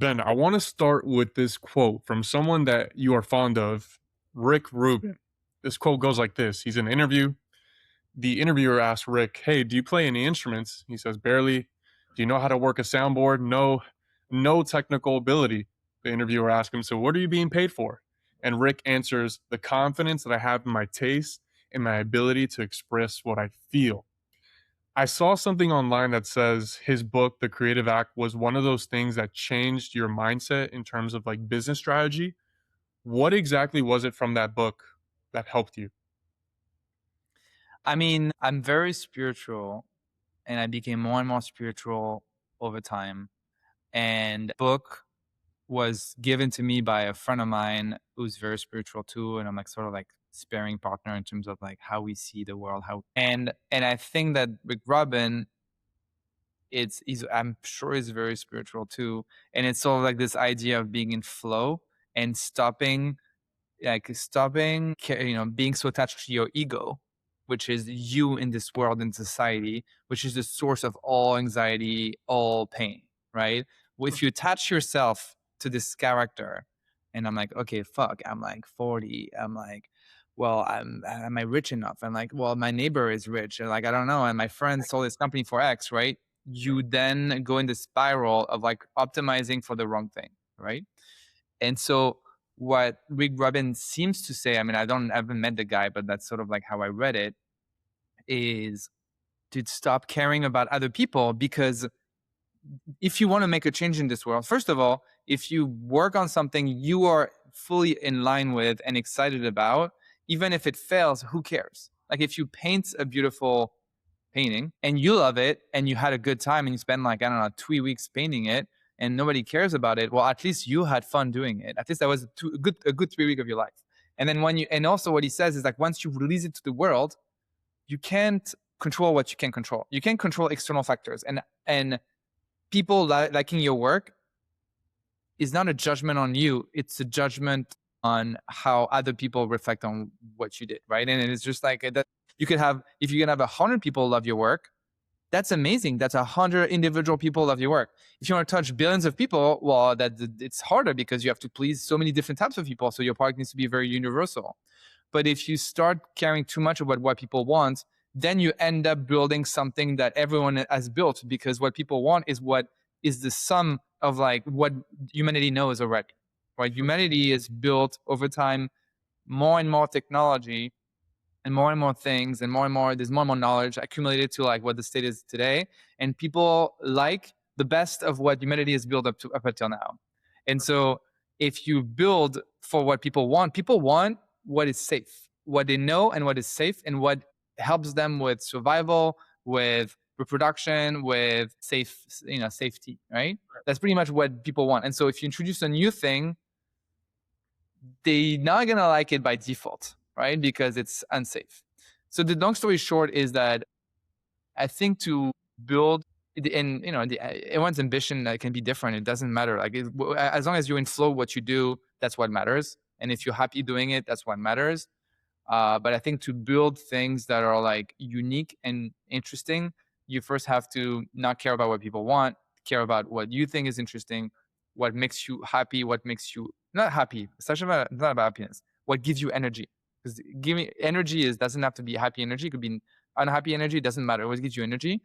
Ben, I want to start with this quote from someone that you are fond of, Rick Rubin. This quote goes like this. He's in an interview. The interviewer asks Rick, "Hey, do you play any instruments?" He says, "Barely." "Do you know how to work a soundboard?" "No, no technical ability." The interviewer asks him, "So what are you being paid for?" And Rick answers, "The confidence that I have in my taste and my ability to express what I feel." I saw something online that says his book, The Creative Act, was one of those things that changed your mindset in terms of like business strategy. What exactly was it from that book that helped you? I mean, I'm very spiritual and I became more and more spiritual over time. And book was given to me by a friend of mine who's very spiritual too. And I'm like sort of like sparing partner in terms of like how we see the world, how and I think that Rick Rubin, he's I'm sure he's very spiritual too. And it's sort of like this idea of being in flow and stopping being so attached to your ego, which is you in this world and society, which is the source of all anxiety, all pain, right? Well, if you attach yourself to this character, and I'm like, okay, fuck, I'm like 40, I'm like, well, am I rich enough? I'm like, well, my neighbor is rich, and like I don't know, and my friend sold his company for X, right? You then go in the spiral of like optimizing for the wrong thing, right? And so what Rick Rubin seems to say, I mean, I haven't met the guy, but that's sort of like how I read it, is to stop caring about other people. Because if you want to make a change in this world, first of all, if you work on something you are fully in line with and excited about, even if it fails, who cares? Like if you paint a beautiful painting and you love it and you had a good time and you spend like, I don't know, 2 weeks painting it and nobody cares about it, well, at least you had fun doing it. At least that was a good 3 week of your life. And then and also what he says is like, once you release it to the world, you can't control what you can control. You can control external factors, and people liking your work is not a judgment on you. It's a judgment on how other people reflect on what you did. Right. And it's just like that. You could have, if you can have 100 people love your work, that's amazing. That's 100 individual people love your work. If you want to touch billions of people, well, it's harder because you have to please so many different types of people. So your product needs to be very universal. But if you start caring too much about what people want, then you end up building something that everyone has built, because what people want is what is the sum of like what humanity knows already. Right? Humanity is built over time, more and more technology and more things and more there's more and more knowledge accumulated to like what the state is today, and people like the best of what humanity has built up until now. And so if you build for what people want what is safe, what they know, and what is safe, and what helps them with survival, with reproduction, with safety, right? That's pretty much what people want. And so if you introduce a new thing, they're not gonna like it by default, right? Because it's unsafe. So the long story short is that I think to build, and everyone's ambition can be different. It doesn't matter. Like as long as you're in flow, what you do, that's what matters. And if you're happy doing it, that's what matters. But I think to build things that are like unique and interesting, you first have to not care about what people want, care about what you think is interesting, what makes you happy, what makes you not happy. It's not about happiness. What gives you energy? Because giving energy doesn't have to be happy energy. It could be unhappy energy. It doesn't matter. What gives you energy?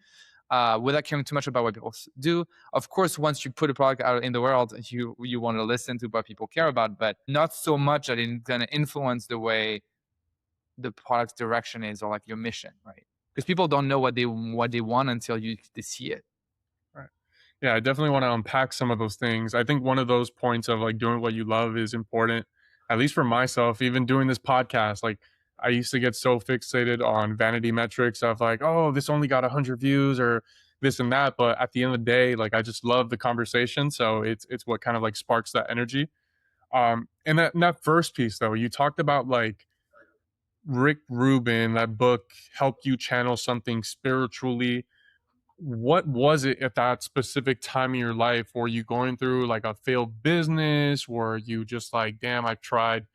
Without caring too much about what people do. Of course, once you put a product out in the world, you want to listen to what people care about, but not so much that it's going to influence the way the product's direction is, or like your mission, right? Because people don't know what they want until they see it. Right. Yeah, I definitely want to unpack some of those things. I think one of those points of like doing what you love is important, at least for myself, even doing this podcast. Like, I used to get so fixated on vanity metrics of like, oh, this only got 100 views or this and that. But at the end of the day, like, I just love the conversation. So it's what kind of like sparks that energy. And that first piece though, you talked about like Rick Rubin, that book helped you channel something spiritually. What was it at that specific time in your life? Were you going through like a failed business? Were you just like, damn, I tried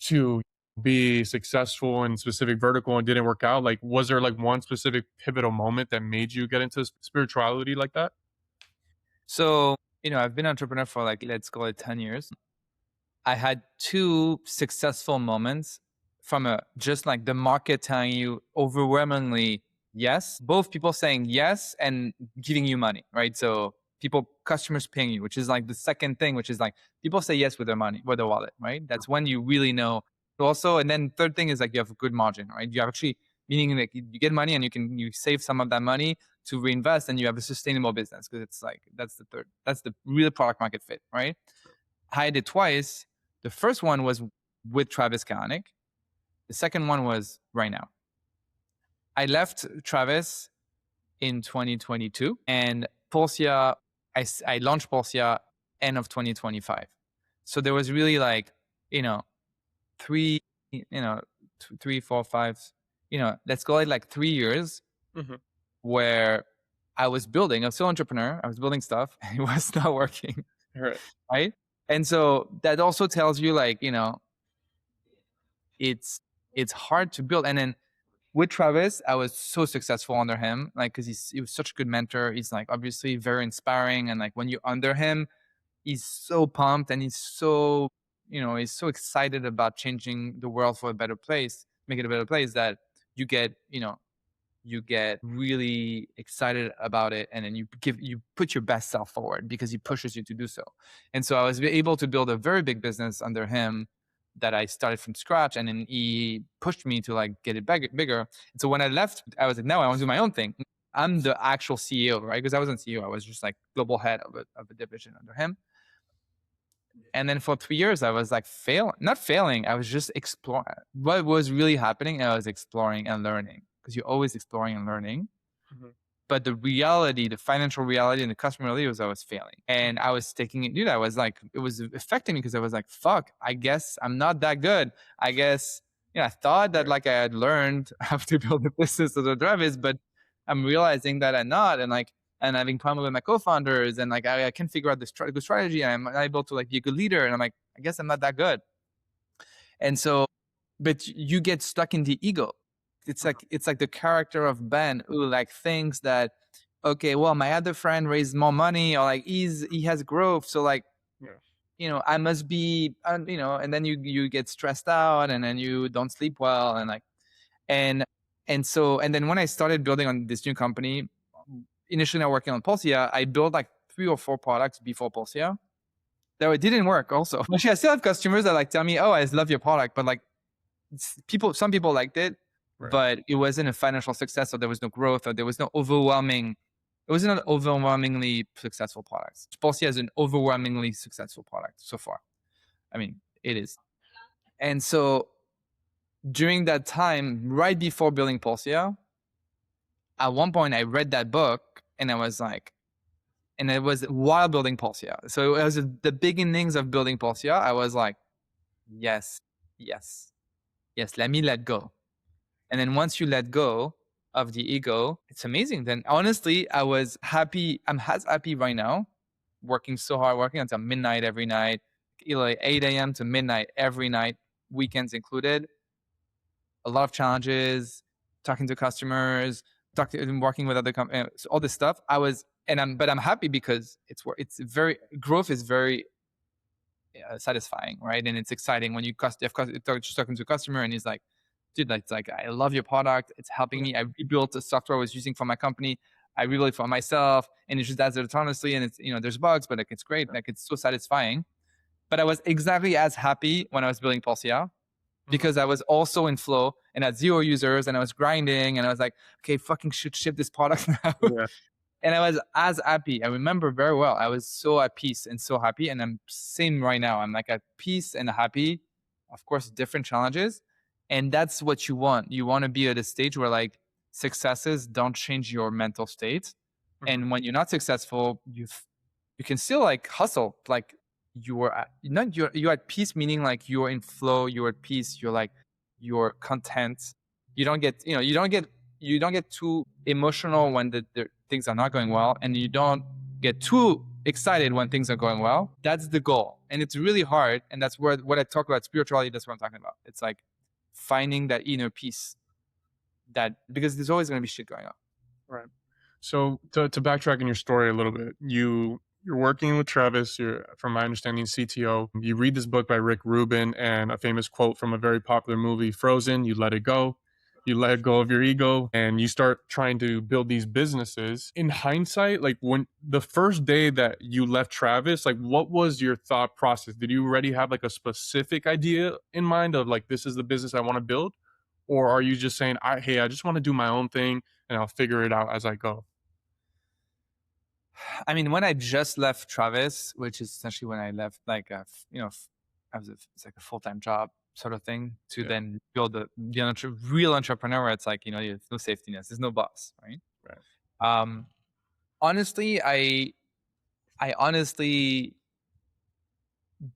to be successful in specific vertical and didn't work out? Like, was there like one specific pivotal moment that made you get into spirituality like that? So I've been an entrepreneur for like, let's call it 10 years. I had two successful moments from just like the market telling you overwhelmingly yes, both people saying yes and giving you money, right? So customers paying you, which is like the second thing, which is like people say yes with their money, with their wallet, right? That's when you really know. Also, and then third thing is like you have a good margin, right? You have actually, meaning like you get money and you save some of that money to reinvest, and you have a sustainable business, because it's like that's the real product market fit, right? I did twice. The first one was with Travis Kalanick. The second one was right now. I left Travis in 2022, and Polsia, I launched Polsia end of 2025. So there was really like, three, 4, 5, let's call it like 3 years Mm-hmm. where I was building. I was still an entrepreneur. I was building stuff, and it was not working, Right. right? And so that also tells you like, it's hard to build. And then with Travis, I was so successful under him, like because he was such a good mentor. He's like obviously very inspiring, and like when you're under him, he's so pumped, and he's so excited about changing the world for a better place, make it a better place, that you get you get really excited about it, and then you put your best self forward because he pushes you to do so. And so I was able to build a very big business under him that I started from scratch, and then he pushed me to like get it bigger. And so when I left, I was like, no, I want to do my own thing. I'm the actual CEO, right? Because I wasn't CEO, I was just like global head of a division under him. And then for 3 years, I was like not failing. I was just exploring what was really happening. I was exploring and learning, because you're always exploring and learning. Mm-hmm. But the reality, the financial reality and the customer reality was I was failing. And I was taking it, dude, I was like, it was affecting me, because I was like, fuck, I guess I'm not that good. I guess, I thought that like I had learned how to build a business as a Travis, but I'm realizing that I'm not. And having problems with my co-founders, and like I can figure out this good strategy, and I'm able to like be a good leader, and I'm like, I guess I'm not that good. And so, but you get stuck in the ego. It's like the character of Ben, who like thinks that, okay, well, my other friend raised more money, or like he has growth, so like, Yeah. I must be, and then you get stressed out, and then you don't sleep well, and like, and then when I started building on this new company, initially not working on Polsia, I built like 3 or 4 products before Polsia that it didn't work also. Actually, I still have customers that like tell me, oh, I love your product, but like some people liked it, Right. but it wasn't a financial success, or there was no growth, or there was no overwhelming. It wasn't an overwhelmingly successful product. Polsia is an overwhelmingly successful product so far. I mean, it is. And so during that time, right before building Polsia, at one point I read that book, and I was like, and it was while building Polsia. So it was the beginnings of building Polsia. I was like, yes, yes, yes, let me let go. And then once you let go of the ego, it's amazing. Then honestly, I was happy. I'm as happy right now, working so hard, working until midnight every night, like 8 a.m. to midnight every night, weekends included. A lot of challenges, talking to customers, working with other companies, all this stuff. But I'm happy because it's very, growth is very satisfying, right? And it's exciting when just talking to a customer, and he's like, dude, it's like, I love your product. It's helping me. I rebuilt the software I was using for my company. I rebuilt it for myself, and it just does it autonomously. And it's, there's bugs, but like, it's great. Like, it's so satisfying. But I was exactly as happy when I was building Polsia, because I was also in flow and had 0 users, and I was grinding, and I was like, okay, fucking should ship this product now. Yeah. And I was as happy. I remember very well. I was so at peace and so happy. And I'm same right now. I'm like at peace and happy. Of course, different challenges. And that's what you want. You want to be at a stage where like successes don't change your mental state. Mm-hmm. And when you're not successful, you can still like hustle. Like you're at peace, meaning like you're in flow, you're at peace, you're content. You don't get too emotional when the things are not going well, and you don't get too excited when things are going well. That's the goal, and it's really hard. And that's where what I talk about spirituality. That's what I'm talking about. It's like finding that inner peace, because there's always going to be shit going on. Right. So to backtrack in your story a little bit, you you're working with Travis, you're, from my understanding, CTO. You read this book by Rick Rubin and a famous quote from a very popular movie, Frozen, you let it go. You let go of your ego and you start trying to build these businesses. In hindsight, like when the first day that you left Travis, like what was your thought process? Did you already have like a specific idea in mind of like, this is the business I want to build? Or are you just saying, hey, I just want to do my own thing and I'll figure it out as I go? I mean, when I just left Travis, which is essentially when I left, like, it's like a full-time job sort of thing to Yeah, then build real entrepreneur. It's like, there's no safety net, there's no boss, right? right. Um, honestly, I honestly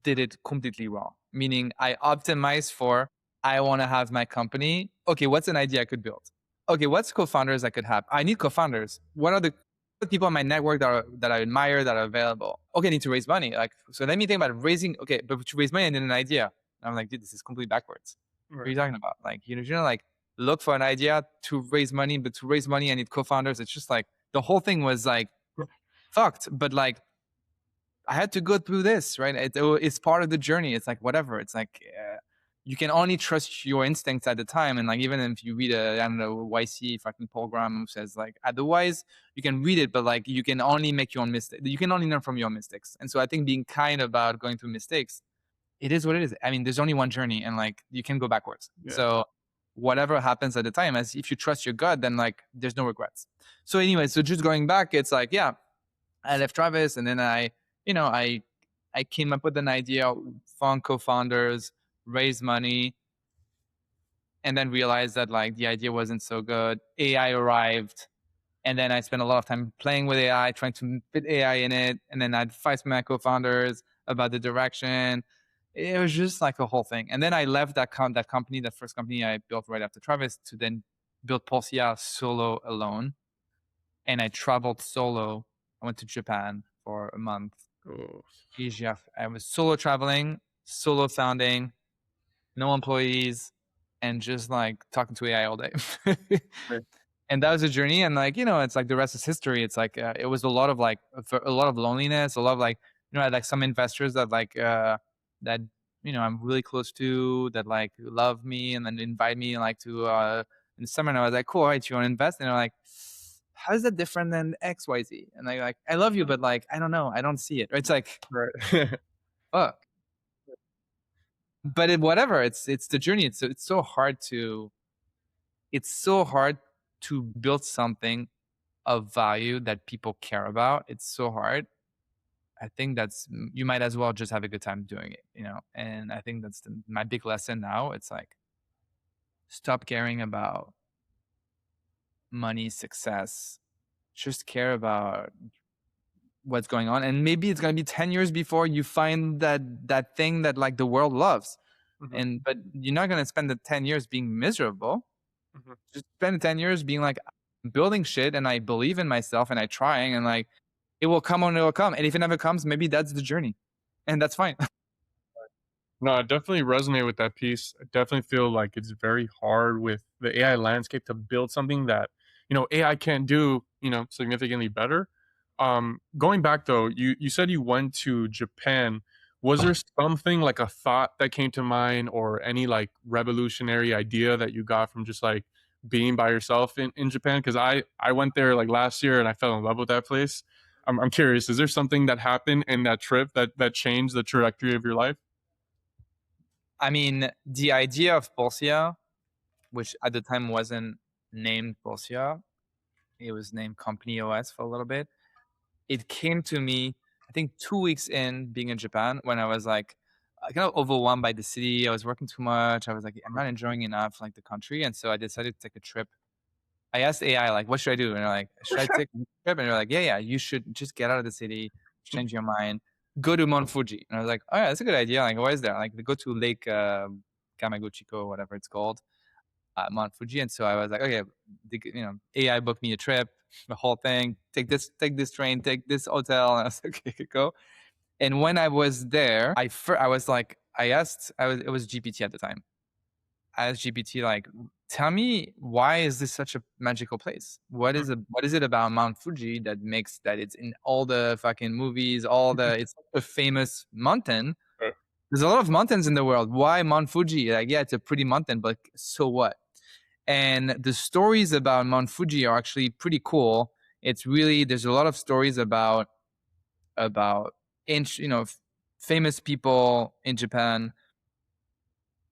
did it completely wrong. Meaning I optimized for, I want to have my company. Okay, what's an idea I could build? Okay, what's co-founders I could have? I need co-founders. What are the people in my network that I admire that are available? Okay, I need to raise money. Like, so let me think about raising. Okay, but to raise money, I need an idea. And I'm like, dude, this is completely backwards. What are Right. you talking about? Like, like look for an idea to raise money, but to raise money, I need co-founders. It's just like the whole thing was like fucked. But like I had to go through this, right? It's part of the journey. It's like whatever. It's like you can only trust your instincts at the time, and like even if you read I don't know YC fucking program who says like otherwise, you can read it, but like you can only make your own mistakes. You can only learn from your mistakes, and so I think being kind about going through mistakes, it is what it is. I mean, there's only one journey, and like you can go backwards. Yeah. So whatever happens at the time, as if you trust your gut, then like there's no regrets. So anyway, so just going back, it's like yeah, I left Travis, and then you know, I I came up with an idea, found co-founders, raised money, and then realized that like the idea wasn't so good. AI arrived, and then I spent a lot of time playing with AI, trying to fit AI in it, and then I'd fight with my co-founders about the direction. It was just like a whole thing. And then I left that company, that first company I built right after Travis, to then build Polsia solo alone. And I traveled solo. I went to Japan for a month. Oh, Asia. I was solo traveling, solo founding, no employees, and just like talking to AI all day. right. And that was a journey. And like, it's like the rest is history. It's like, it was a lot of like, a lot of loneliness, a lot of like, I had like some investors that like, that, I'm really close to that like love me and then invite me like to, in the summer. And I was like, cool, all right, you want to invest? And they're like, how is that different than XYZ? And I like, I love you, but like, I don't know. I don't see it. It's like, Right. fuck. But whatever, it's the journey. It's so hard to build something of value that people care about. It's so hard. I think that's you might as well just have a good time doing it. And I think that's my big lesson now. It's like stop caring about money, success. Just care about what's going on, and maybe it's going to be 10 years before you find that thing that like the world loves. Mhm, But you're not going to spend the 10 years being miserable. mhm. Just spend the 10 years being like building shit, and I believe in myself, and I trying, and like it will come when it will come. And if it never comes, maybe that's the journey, and that's fine. No, I definitely resonate with that piece. I definitely feel like it's very hard with the AI landscape to build something that, AI can't do, significantly better. Going back though, you said you went to Japan. Was there something like a thought that came to mind or any like revolutionary idea that you got from just like being by yourself in Japan? Because I went there like last year and I fell in love with that place. I'm curious, is there something that happened in that trip that changed the trajectory of your life? I mean, the idea of Polsia, which at the time wasn't named Polsia, it was named Company OS for a little bit. It came to me, I think 2 weeks in being in Japan, when I was like kind of overwhelmed by the city. I was working too much. I was like, I'm not enjoying enough like the country. And so I decided to take a trip. I asked AI, like, what should I do? And they're like, should I take a trip? And they're like, yeah, you should just get out of the city, change your mind, go to Mount Fuji. And I was like, oh yeah, that's a good idea. Like, what is there? Like, go to Lake Kamaguchiko, whatever it's called, Mount Fuji. And so I was like, okay, AI booked me a trip, the whole thing. Take this train, take this hotel. And I was like, okay, go. And when I was there, I was like, it was GPT at the time. I asked GPT like, tell me, why is this such a magical place? What Mm, is it about Mount Fuji that makes that it's in all the fucking movies, all the it's a famous mountain. right. There's a lot of mountains in the world. Why Mount Fuji? Like, yeah, it's a pretty mountain, but so what? And the stories about Mount Fuji are actually pretty cool. It's really, there's a lot of stories about famous people in Japan.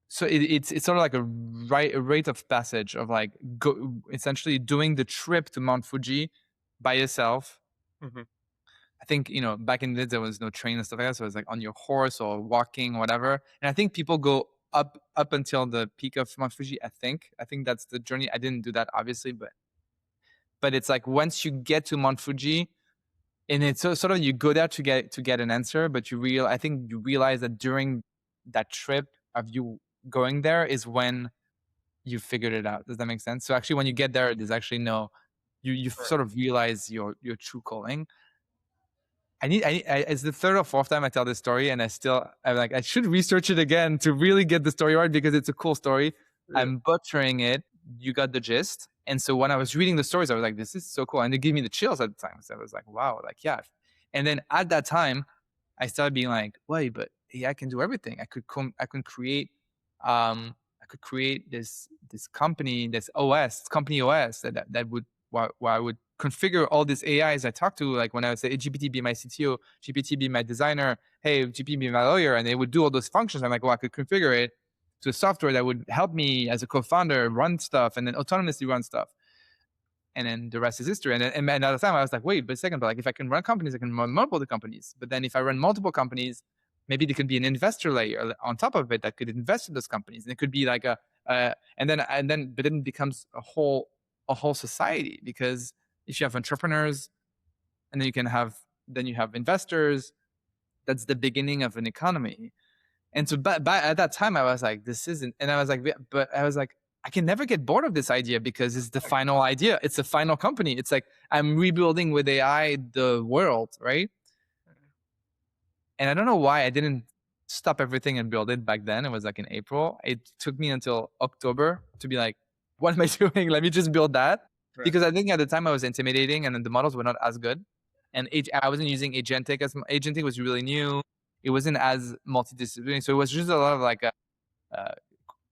So it's sort of like a rite of passage of like essentially doing the trip to Mount Fuji by yourself. Mhm. I think, back in the day there was no train and stuff like that, so it was like on your horse or walking, whatever. And I think people go up until the peak of Mount Fuji. I think that's the journey. I didn't do that obviously, but it's like once you get to Mount Fuji, and it's sort of, you go there to get an answer, but I think you realize that during that trip of you going there is when you figured it out. Does that make sense? So actually, when you get there, there's actually no, you Right. sort of realize your true calling. It's the third or fourth time I tell this story, and I'm like, I should research it again to really get the story right, because it's a cool story. Yeah. I'm butchering it. You got the gist. And so when I was reading the stories, I was like, this is so cool. And it gave me the chills at the time. So I was like, wow, like, yeah. And then at that time, I started being like, wait, but yeah, I can do everything. I could create this company, this company OS that would, where I would configure all these AIs I talked to, like when I would say, hey, GPT be my CTO, GPT be my designer, hey, GPT be my lawyer, and they would do all those functions. I'm like, well, I could configure it to a software that would help me as a co-founder run stuff and then autonomously run stuff. And then the rest is history. And at the time I was like, wait, but a second, but like if I can run companies, I can run multiple companies. But then if I run multiple companies, maybe there could be an investor layer on top of it that could invest in those companies. And it could be like but then it becomes a whole society, because if you have entrepreneurs, and then you have investors, that's the beginning of an economy. And so, but at that time, I was like, this isn't, and I was like, but I was like, I can never get bored of this idea, because it's the final idea. It's a final company. It's like I'm rebuilding with AI the world, right? And I don't know why I didn't stop everything and build it back then. It was like in April. It took me until October to be like, what am I doing? Let me just build that. Right. Because I think at the time I was intimidating, and then the models were not as good. And I wasn't using agentic agentic was really new. It wasn't as multidisciplinary. So it was just a lot of like uh,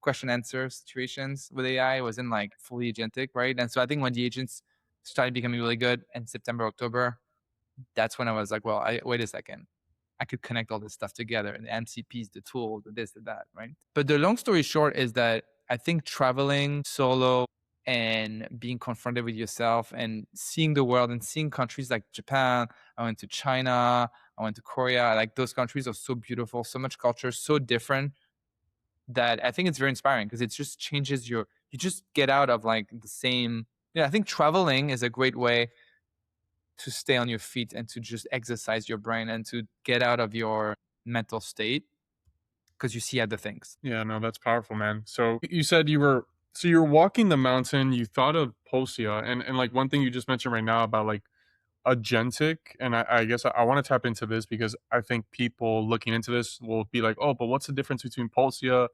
question answer situations with AI. It wasn't like fully agentic, right? And so I think when the agents started becoming really good in September, October, that's when I was like, well, wait a second. I could connect all this stuff together, and the MCPs, the tools, the this, the that, right? But the long story short is that I think traveling solo and being confronted with yourself and seeing the world and seeing countries like Japan, I went to China, I went to Korea, like those countries are so beautiful, so much culture, so different, that I think it's very inspiring, because it just changes you just get out of like the same. Yeah, I think traveling is a great way to stay on your feet and to just exercise your brain and to get out of your mental state, because you see other things. Yeah, no, that's powerful, man. So you said you're walking the mountain, you thought of Polsia, and like one thing you just mentioned right now about like agentic, and I guess I want to tap into this because I think people looking into this will be like, oh, but what's the difference between Polsia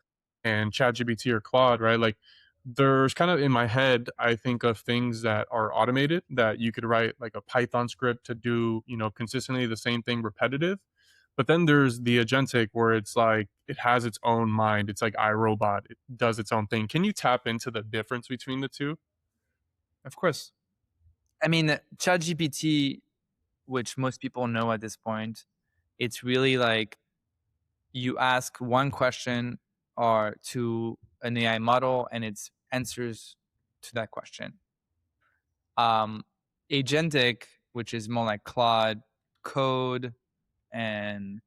and ChatGPT or Claude, right? Like there's kind of in my head, I think of things that are automated that you could write like a Python script to do, consistently the same thing repetitive. But then there's the agentic where it's like it has its own mind. It's like iRobot. It does its own thing. Can you tap into the difference between the two? Of course. I mean, ChatGPT, which most people know at this point, it's really like you ask one question or to an AI model, and it's answers to that question. Um, Agentic, which is more like Claude Code and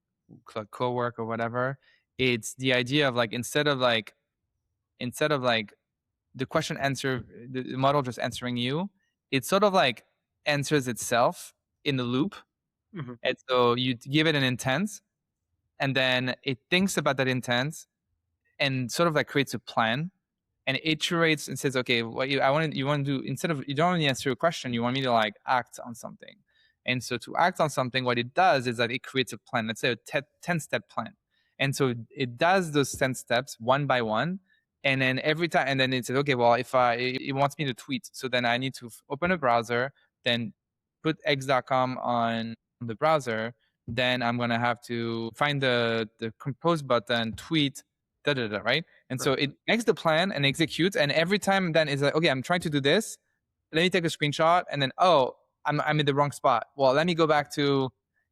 Claude Cowork or whatever, it's the idea of like instead of like the question answer, the model just answering you, it sort of like answers itself in the loop. Mhm. And so you give it an intent, and then it thinks about that intent and sort of like creates a plan, and it iterates and says, okay, what you want to do, instead of, you don't only answer a question, you want me to like act on something. And so to act on something, what it does is that it creates a plan, let's say a 10-step plan. And so it does those 10 steps one by one, And then every time, and then it says, okay, well, if it wants me to tweet, so then I need to open a browser, then put x.com on the browser. Then I'm gonna have to find the compose button, tweet, right? And so it makes the plan and executes. And every time then it's like, okay, I'm trying to do this. Let me take a screenshot, and then I'm in the wrong spot. Well, let me go back to,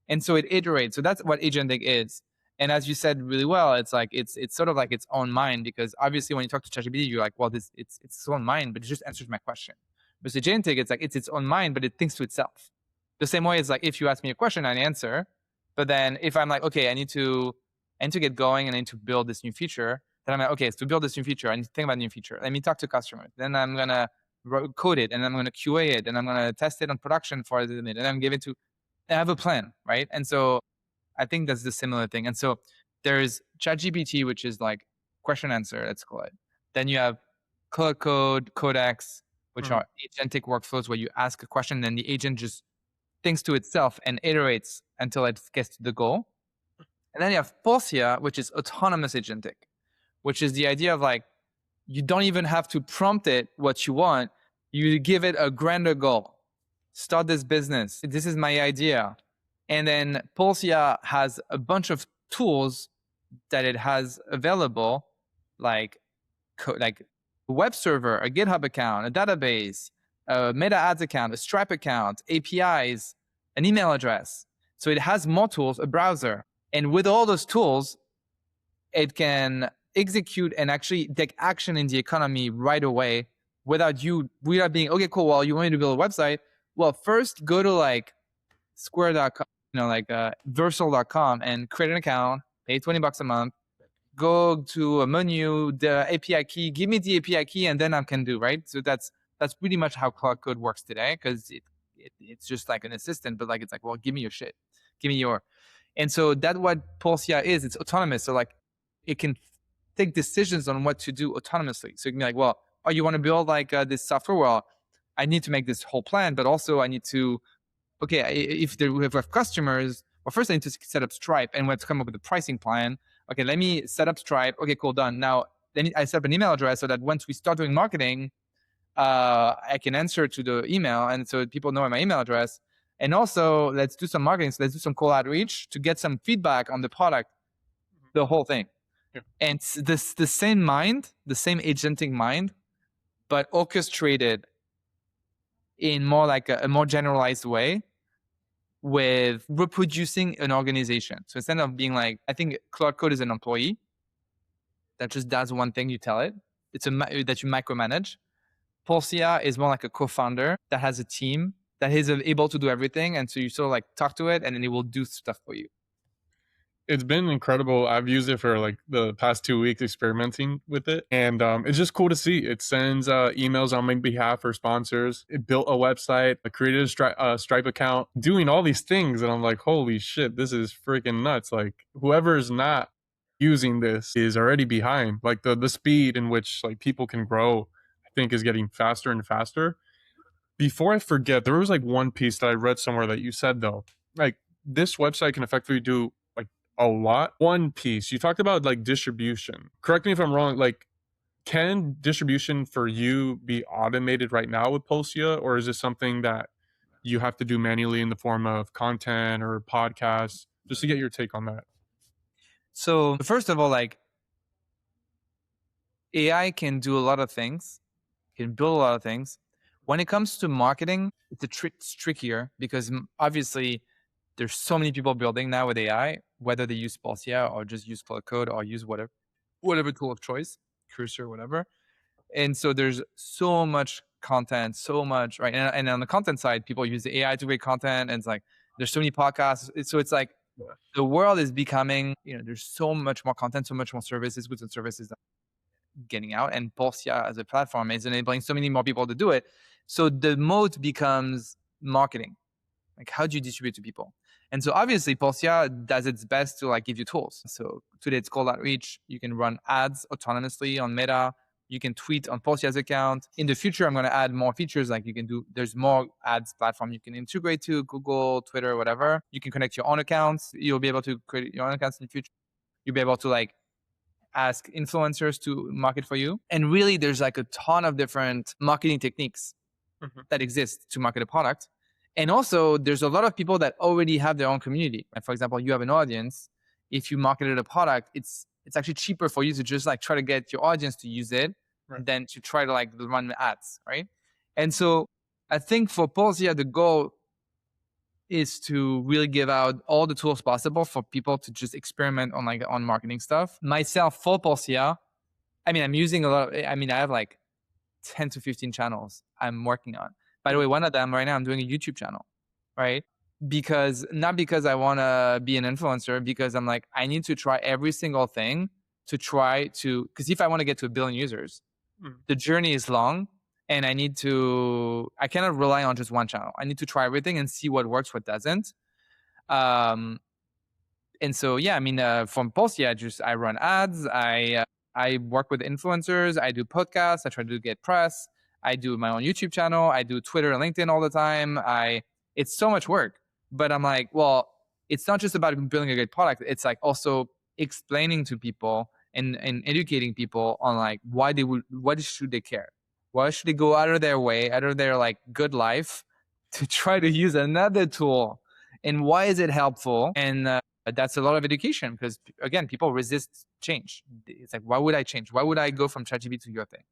and so it iterates. So that's what agentic is. And as you said really well, it's like it's sort of like its own mind, because obviously when you talk to ChatGPT, you're like, well, it's its own mind, but it just answers my question. But agentic, it's like it's its own mind, but it thinks to itself. The same way as like if you ask me a question, I answer. But then if I'm like, okay, I need to get going and I need to build this new feature, then I'm like, okay, so to build this new feature, I need to think about a new feature. Let me talk to customers. Then I'm gonna code it, and I'm gonna QA it, and I'm gonna test it on production for a minute, and I'm giving to. I have a plan, right? And so I think that's the similar thing. And so there's ChatGPT, which is like question answer, let's call it. Then you have code, codex, which are agentic workflows where you ask a question, and then the agent just thinks to itself and iterates until it gets to the goal. And then you have Polsia, which is autonomous agentic, which is the idea of like, you don't even have to prompt it what you want. You give it a grander goal. Start this business. This is my idea. And then Polsia has a bunch of tools that it has available, like a web server, a GitHub account, a database, a Meta Ads account, a Stripe account, APIs, an email address. So it has more tools, a browser. And with all those tools, it can execute and actually take action in the economy right away without being, okay, cool, well, you want me to build a website? Well, first go to like square.com, like versal.com, and create an account, pay $20 a month, go to a menu, the API key, give me the API key, and then I can do, right? So that's pretty much how Cloud Code works today, because it's just like an assistant, but like it's like, well, give me your shit, give me your. And so that's what Polsia is. It's autonomous. So like it can take decisions on what to do autonomously. So you can be like, well, oh, you want to build like this software? Well, I need to make this whole plan, but also I need to, okay, if we have customers, well, first I need to set up Stripe, and we have to come up with a pricing plan. Okay, let me set up Stripe. Okay, cool, done. Now, then I set up an email address so that once we start doing marketing, I can answer to the email, and so people know my email address. And also, let's do some marketing. So let's do some cold outreach to get some feedback on the product, the whole thing. Yeah. And the same mind, the same agentic mind, but orchestrated in more like a more generalized way, with reproducing an organization. So instead of being like, I think Cloud Code is an employee that just does one thing you tell it. It's that you micromanage. Polsia is more like a co-founder that has a team that is able to do everything. And so you sort of like talk to it, and then it will do stuff for you. It's been incredible. I've used it for like the past 2 weeks experimenting with it. And it's just cool to see. It sends emails on my behalf for sponsors. It built a website. I created a Stripe account, doing all these things. And I'm like, holy shit, this is freaking nuts. Like whoever's not using this is already behind. Like the speed in which like people can grow, I think, is getting faster and faster. Before I forget, there was like one piece that I read somewhere that you said though, like this website can effectively do like a lot. One piece you talked about like distribution. Correct me if I'm wrong. Like, can distribution for you be automated right now with Polsia, or is this something that you have to do manually in the form of content or podcasts? Just to get your take on that. So first of all, like AI can do a lot of things, can build a lot of things. When it comes to marketing, it's trickier, because obviously there's so many people building now with AI, whether they use Polsia or just use Cloud Code or use whatever tool of choice, Cursor, whatever. And so there's so much content, so much, right? And on the content side, people use the AI to create content, and it's like there's so many podcasts. So it's like the world is becoming, there's so much more content, so much more services, goods and services getting out, and Polsia as a platform is enabling so many more people to do it. So the mode becomes marketing. Like, how do you distribute to people? And so obviously Polsia does its best to like give you tools. So today it's cold outreach. You can run ads autonomously on Meta. You can tweet on Polsia's account. In the future, I'm going to add more features. Like there's more ads platform you can integrate to Google, Twitter, whatever. You can connect your own accounts. You'll be able to create your own accounts in the future. You'll be able to like ask influencers to market for you. And really, there's like a ton of different marketing techniques that exist to market a product. And also, there's a lot of people that already have their own community. Like, for example, you have an audience. If you marketed a product, it's actually cheaper for you to just like try to get your audience to use it than to try to like run ads, right? And so I think for Polsia, the goal is to really give out all the tools possible for people to just experiment on marketing stuff. Myself, for Polsia, I mean, I'm using a lot of, I mean, I have like 10 to 15 channels I'm working on. By the way, one of them right now, I'm doing a YouTube channel, right? Not because I want to be an influencer, because I'm like, I need to try every single thing because if I want to get to 1 billion users, the journey is long, and I cannot rely on just one channel. I need to try everything and see what works, what doesn't. And so, yeah, I mean, from Polsia, I run ads. I work with influencers. I do podcasts. I try to get press. I do my own YouTube channel. I do Twitter and LinkedIn all the time. It's so much work, but I'm like, well, it's not just about building a great product. It's like also explaining to people and educating people on like what should they care? Why should they go out of their way, out of their like good life to try to use another tool? And why is it helpful? And that's a lot of education, because again, people resist change. It's like, why would I change? Why would I go from ChatGPT to your thing?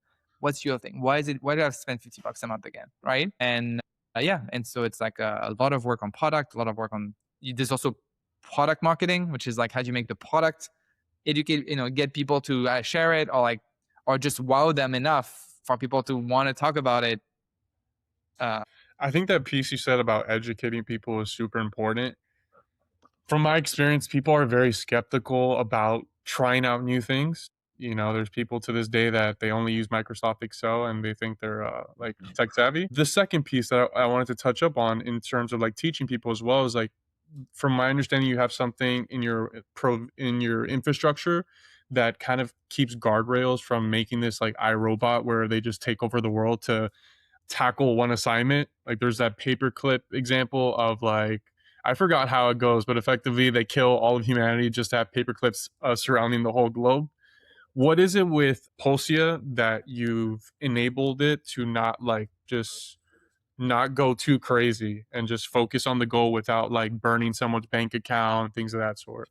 What's your thing? Why do I spend $50 a month again? Right. And yeah. And so it's like a lot of work on product, a lot of work on, there's also product marketing, which is like, how do you make the product educate, get people to share it, or just wow them enough for people to want to talk about it. I think that piece you said about educating people is super important. From my experience, people are very skeptical about trying out new things. There's people to this day that they only use Microsoft Excel and they think they're like tech savvy. The second piece that I wanted to touch up on in terms of like teaching people as well is like, from my understanding, you have something in your infrastructure that kind of keeps guardrails from making this like iRobot where they just take over the world to tackle one assignment. Like there's that paperclip example of like, I forgot how it goes, but effectively they kill all of humanity just to have paperclips surrounding the whole globe. What is it with Polsia that you've enabled it to not like just not go too crazy and just focus on the goal without like burning someone's bank account, things of that sort?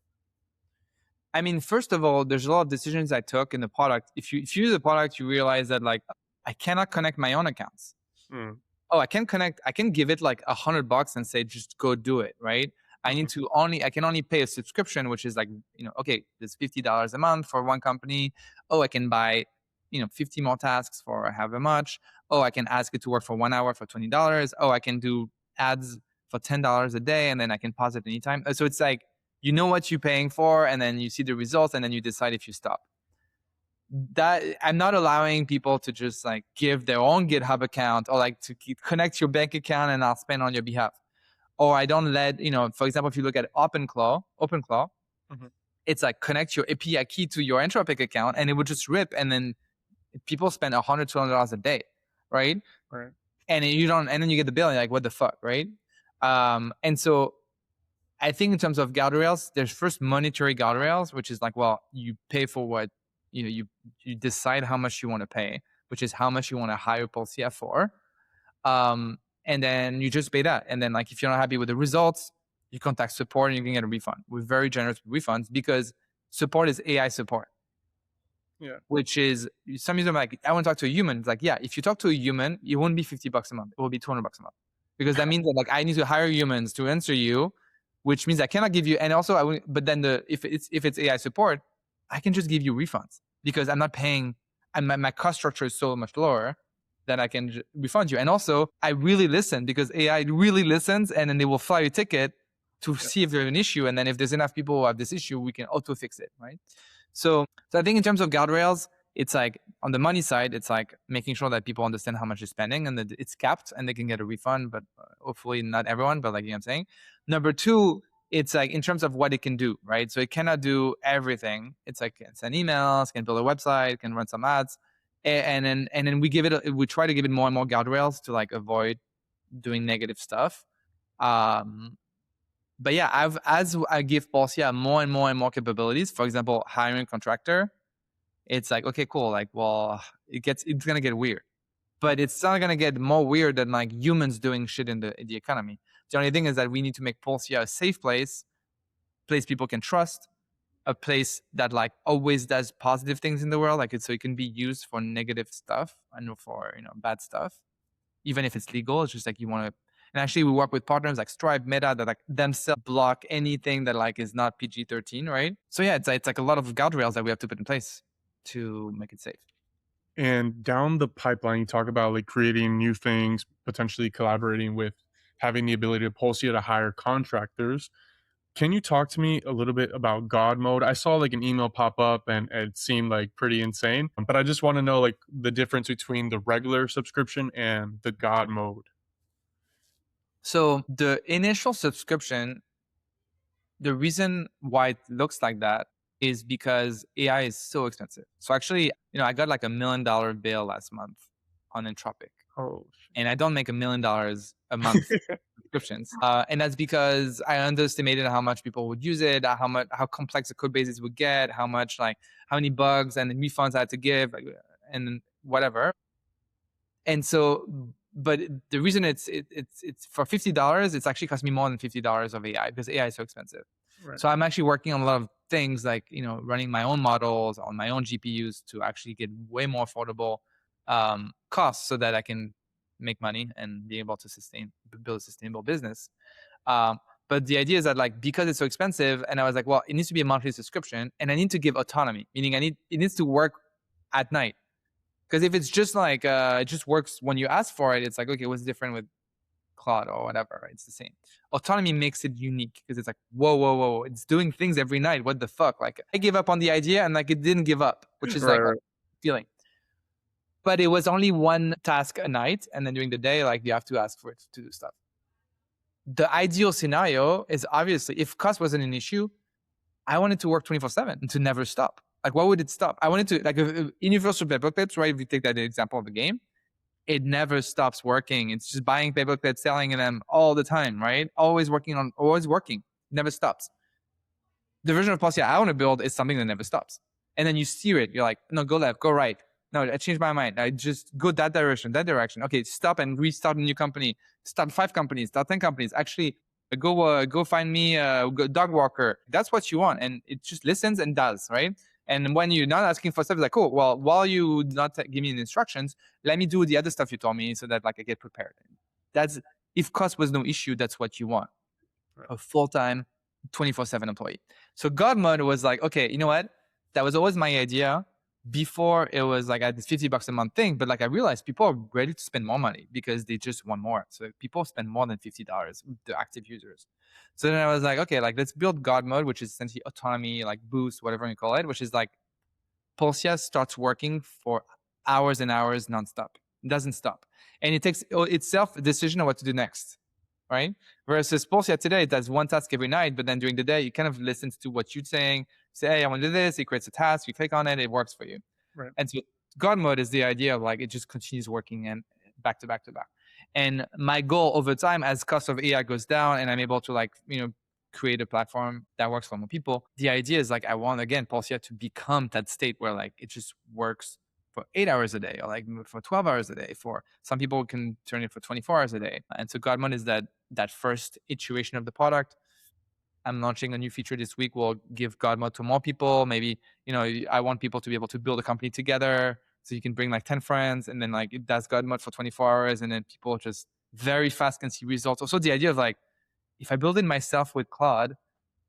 I mean, first of all, there's a lot of decisions I took in the product. If you use the product, you realize that like I cannot connect my own accounts. Oh, I can give it like $100 and say, just go do it, right? I can only pay a subscription, which is like, okay, there's $50 a month for one company. Oh, I can buy, 50 more tasks for however much. Oh, I can ask it to work for 1 hour for $20. Oh, I can do ads for $10 a day, and then I can pause it anytime. So it's like, you know what you're paying for, and then you see the results, and then you decide if you stop. That I'm not allowing people to just like give their own GitHub account, or like to connect your bank account and I'll spend on your behalf. Or I don't let, for example, if you look at OpenClaw, it's like connect your API key to your Anthropic account and it would just rip, and then people spend $100, $200 a day, right? Right. And then you get the bill and you're like, what the fuck, right? And so I think in terms of guardrails, there's first monetary guardrails, which is like, well, you pay for what, you decide how much you want to pay, which is how much you want to hire Polsia for. And then you just pay that. And then like, if you're not happy with the results, you contact support and you can get a refund. We're very generous with refunds because support is AI support. Yeah. Which is, some of them like, I want to talk to a human. It's like, yeah, if you talk to a human, it won't be $50 a month. It will be $200 a month. Because that means that like I need to hire humans to answer you, which means I cannot give you, and also but then if it's AI support, I can just give you refunds because I'm not paying, and my cost structure is so much lower that I can refund you. And also I really listen, because AI really listens, and then they will fly a ticket to see if there's an issue. And then if there's enough people who have this issue, we can auto fix it, right? So I think in terms of guardrails, it's like on the money side, it's like making sure that people understand how much they're spending and that it's capped and they can get a refund, but hopefully not everyone, but like, you know what I'm saying? Number two, it's like in terms of what it can do, right? So it cannot do everything. It's like, it can send emails, can build a website, can run some ads. And then we try to give it more and more guardrails to like avoid doing negative stuff. But yeah, as I give Polsia more and more capabilities, for example, hiring a contractor, it's like, okay, cool. Like, well, it's gonna get weird, but it's not gonna get more weird than like humans doing shit in the economy. The only thing is that we need to make Polsia a safe place people can trust, a place that like always does positive things in the world, like so it can be used for negative stuff and for bad stuff, even if it's legal. It's just like you want to. And actually, we work with partners like Stripe, Meta, that like themselves block anything that like is not PG-13, right? So yeah, it's like a lot of guardrails that we have to put in place to make it safe. And down the pipeline, you talk about like creating new things, potentially collaborating with, having the ability to Pulsia to hire contractors. Can you talk to me a little bit about God mode? I saw like an email pop up and it seemed like pretty insane, but I just want to know like the difference between the regular subscription and the God mode. So the initial subscription, the reason why it looks like that is because AI is so expensive. So actually, I got like $1 million bill last month on Entropic, Oh, and I don't make $1 million a month subscriptions. And that's because I underestimated how much people would use it, how complex the code bases would get, how many bugs and refunds I had to give, like, and whatever. And so, but the reason it's for $50, it's actually cost me more than $50 of AI because AI is so expensive. right. So I'm actually working on a lot of things like running my own models on my own GPUs to actually get way more affordable costs so that I can make money and be able to build a sustainable business. But the idea is that like because it's so expensive, and I was like, well, it needs to be a monthly subscription, and I need to give autonomy, meaning it needs to work at night. Because if it's just like it just works when you ask for it, it's like, okay, what's different with Claude or whatever, right? It's the same. Autonomy makes it unique because it's like, whoa, whoa, whoa, it's doing things every night. What the fuck? Like I gave up on the idea and like it didn't give up, which is like Right. feeling. But it was only one task a night, and then during the day, like you have to ask for it to do stuff. The ideal scenario is obviously if cost wasn't an issue, I wanted to work 24/7 and to never stop. Like, why would it stop? I wanted to, like, Universal Paperclips, right? If you take that example of the game, it never stops working. It's just buying paperclips, selling them all the time, right? Always working, never stops. The version of Polsia I want to build is something that never stops. And then you steer it. You're like, no, go left, go right. No, I changed my mind. I just go that direction. Okay, stop and restart a new company. Start 5 companies, start 10 companies. Actually, go find me a dog walker. That's what you want. And it just listens and does, right? And when you're not asking for stuff, it's like, cool, well, while you not give me the instructions, let me do the other stuff you told me so that like I get prepared. That's if cost was no issue, that's what you want. Right. A full-time 24/7 employee. So God mode was like, okay, you know what? That was always my idea. Before it was like I had this $50 a month thing, but like I realized people are ready to spend more money because they just want more. So people spend more than $50, the active users. So then I was like, okay, like let's build God mode, which is essentially autonomy, like boost, whatever you call it, which is like Polsia starts working for hours and hours nonstop. It doesn't stop. And it takes itself a decision on what to do next, right? Versus Polsia today, it does one task every night, but then during the day, you kind of listens to what you're saying, say, hey, I want to do this. It creates a task. You click on it. It works for you. Right. And so God mode is the idea of like it just continues working and back to back to back. And my goal over time, as cost of AI goes down and I'm able to like, create a platform that works for more people, the idea is like I want again Polsia to become that state where like it just works for 8 hours a day or like for 12 hours a day. For some people can turn it for 24 hours a day. And so God mode is that first iteration of the product. I'm launching a new feature this week. We'll give God mode to more people. Maybe, I want people to be able to build a company together. So you can bring like 10 friends and then like it does God mode for 24 hours. And then people just very fast can see results. Also the idea of like, if I build it myself with Claude,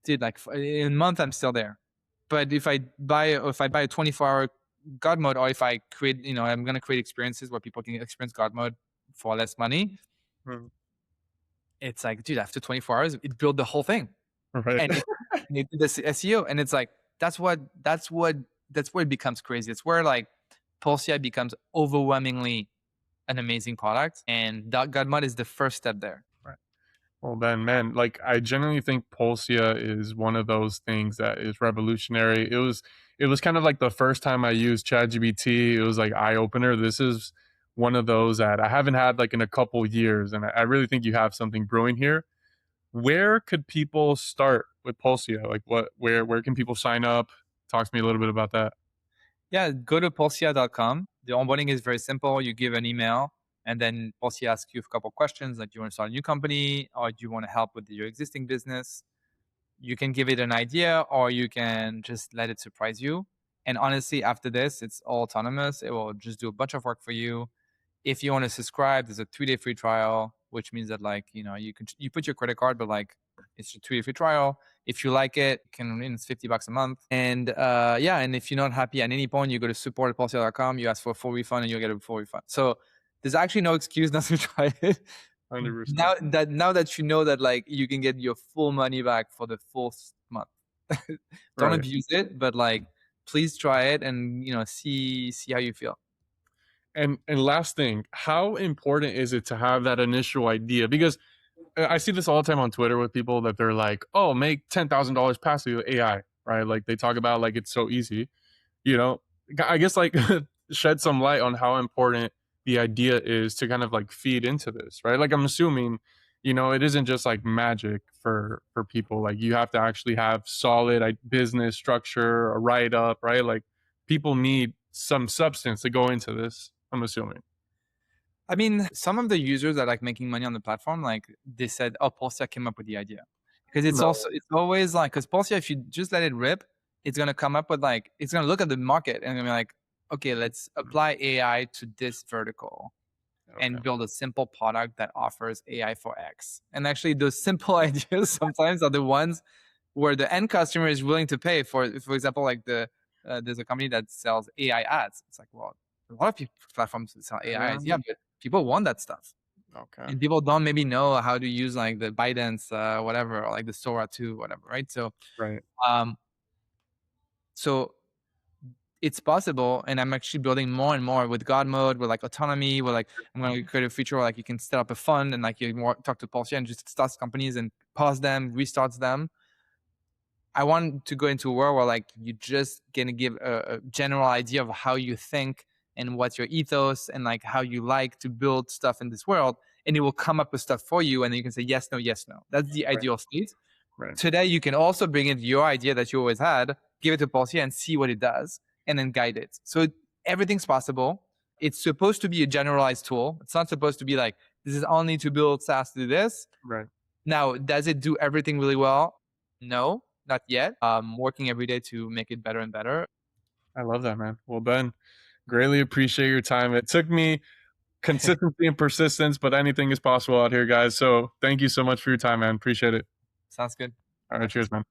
dude, like in a month, I'm still there. But if I buy a 24-hour God mode, or if I create, I'm going to create experiences where people can experience God mode for less money. Hmm. It's like, dude, after 24 hours, it built the whole thing. Right. And it did this SEO, and it's like that's where it becomes crazy. It's where like Polsia becomes overwhelmingly an amazing product, and Godmod is the first step there. Right. Well, then, man, like I genuinely think Polsia is one of those things that is revolutionary. It was kind of like the first time I used ChatGPT. It was like eye opener. This is one of those that I haven't had like in a couple years, and I really think you have something brewing here. Where could people start with Polsia? Like where can people sign up? Talk to me a little bit about that. Yeah, go to polsia.com. The onboarding is very simple. You give an email, and then Polsia asks you a couple questions like, do you want to start a new company, or do you want to help with your existing business? You can give it an idea, or you can just let it surprise you. And honestly, after this, it's all autonomous. It will just do a bunch of work for you. If you want to subscribe, there's a 3-day free trial, which means that like, you put your credit card, but like it's a 3-day free trial. If you like it, it's $50 a month. And yeah, and if you're not happy at any point, you go to support@polsia.com, you ask for a full refund, and you'll get a full refund. So there's actually no excuse not to try it. 100%. Now that you know that like you can get your full money back for the fourth month. Don't Right. abuse it, but like please try it and see how you feel. And last thing, how important is it to have that initial idea? Because I see this all the time on Twitter with people that they're like, "Oh, make $10,000 passive with AI," right? Like they talk about like it's so easy, you know. I guess like shed some light on how important the idea is to kind of like feed into this, right? Like I'm assuming, it isn't just like magic for people. Like you have to actually have solid business structure, a write up, right? Like people need some substance to go into this. I'm assuming. I mean, some of the users that like making money on the platform, like they said, "Oh, Polsia came up with the idea," because No. it's always like because Polsia, if you just let it rip, it's gonna come up with like it's gonna look at the market and gonna be like, "Okay, let's apply AI to this vertical Okay. and build a simple product that offers AI for X." And actually, those simple ideas sometimes are the ones where the end customer is willing to pay for example, like there's a company that sells AI ads. It's like, well, a lot of people platforms sell AI Yeah. ads, yeah, but people want that stuff, Okay. and people don't maybe know how to use like the Bidance, whatever, or like the Sora 2, whatever, right? Right. Um, so it's possible, and I'm actually building more and more with God mode, with like autonomy, with like I'm going to create a feature where like you can set up a fund and like you talk to Polsia and just starts companies and pause them, restarts them. I want to go into a world where like you just gonna give a general idea of how you think and what's your ethos and like how you like to build stuff in this world, and it will come up with stuff for you, and then you can say yes, no, yes, no. That's the Right. ideal state. Right. Today, you can also bring in your idea that you always had, give it to Polsia, and see what it does, and then guide it. So everything's possible. It's supposed to be a generalized tool. It's not supposed to be like this is only to build SaaS to do this. Right. Now, does it do everything really well? No, not yet. Working every day to make it better and better. I love that, man. Well, Ben, greatly appreciate your time. It took me consistency and persistence, but anything is possible out here, guys. So thank you so much for your time, man. Appreciate it. Sounds good. All right. Talk to you Cheers, soon. man.